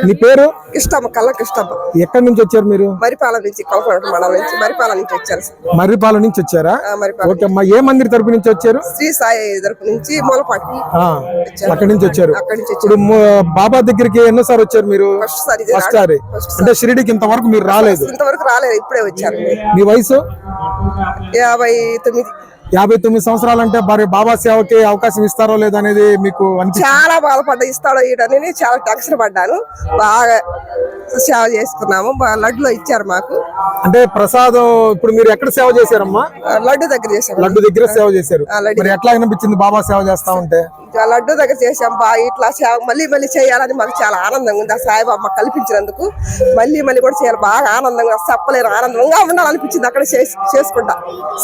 నీ పేరు? ఇష్టమ్మ, కళ్ళకి ఇష్టమ్మ. ఎక్కడి నుంచి వచ్చారు మీరు? మరిపాల నుంచి, కలపడం మండలం నుంచి, మరిపాల నుంచి వచ్చారు. మర్రిపాల నుంచి వచ్చారా? ఓకే అమ్మా. ఏ మందిర్ తరపు నుంచి వచ్చారు? శ్రీ సాయి తరపు నుంచి మూలపాటి అక్కడి నుంచి వచ్చారు. ఇప్పుడు బాబా దగ్గరికి ఎన్నోసారి వచ్చారు మీరు? ఫస్ట్ సారి. అంటే షిరిడికి ఇంతవరకు మీరు రాలేదు? ఇంతవరకు రాలేదు, ఇప్పుడే వచ్చారు. మీ వయసు? 59. 59 సంవత్సరాలు. అంటే మరి బాబా సేవకి అవకాశం ఇస్తారో లేదనేది మీకు చాలా బాధపడ్డా. ఇస్తాడో ఇడని చాలా టెన్షన్ పడ్డాను. బాగా సేవ చేసుకున్నాము. లడ్డులో ఇచ్చారు మాకు. అంటే ప్రసాదం ఇప్పుడు మీరు ఎక్కడ సేవ చేశారమ్మా? లడ్డు దగ్గర చేశారు. లడ్డు దగ్గర సేవ చేశారు. మరి ఎట్లా అనిపించింది బాబా సేవ చేస్తా ఉంటే? లడ్డు దగ్గర చేసాం. బాగా ఇట్లా సేవ మళ్ళీ మళ్ళీ చేయాలని మాకు చాలా ఆనందంగా ఉంది. ఆ సాయిబాబా మాకు కల్పించినందుకు మళ్ళీ మళ్ళీ కూడా చేయాలి. బాగా ఆనందంగా, చెప్పలేరు ఆనందంగా ఉండాలనిపించింది అక్కడ చేసుకుంటా.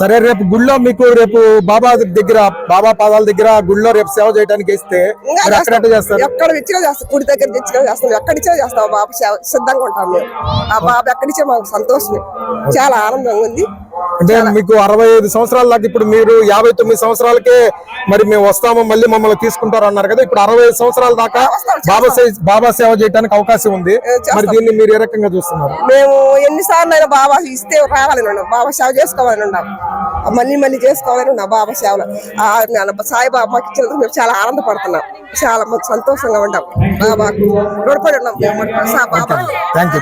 సరే, రేపు గుళ్ళో మీకు రేపు బాబా దగ్గర, బాబా పాదాల దగ్గర గుళ్ళో రేపు సేవ చేయడానికి ఇస్తే చేస్తారు? ఎక్కడ ఇచ్చినా చేస్తాం. గుడి దగ్గర తెచ్చినా చేస్తాం. ఎక్కడిచ్చినా చేస్తాం. బాబా సేవ సిద్ధంగా ఉంటాం మేము. ఆ బాబా ఎక్కడిచ్చే మాకు సంతోషమే. చాలా ఆనందంగా ఉంది. అంటే మీకు 65 సంవత్సరాల దాకా, ఇప్పుడు మీరు 59 సంవత్సరాలకే మరి మేము వస్తాము మళ్ళీ మమ్మల్ని తీసుకుంటారు అన్నారు కదా. ఇప్పుడు 65 సంవత్సరాల దాకా బాబా సేవ చేయడానికి అవకాశం ఉంది. మరి దీన్ని మీరు ఏ రకంగా చూస్తున్నారు? మేము ఎన్నిసార్లు అయినా బాబా ఇస్తే రావాలని ఉన్నాం. బాబా సేవ చేసుకోవాలని ఉన్నాం. మళ్ళీ మళ్ళీ చేసుకోవాలని ఉన్నాం. బాబా సేవలో సాయిబాబా మాకు ఇచ్చినందుకు మేము చాలా ఆనందపడుతున్నాం. చాలా సంతోషంగా ఉంటాం. బాబాకు రుణపడి ఉన్నాం. Thank you.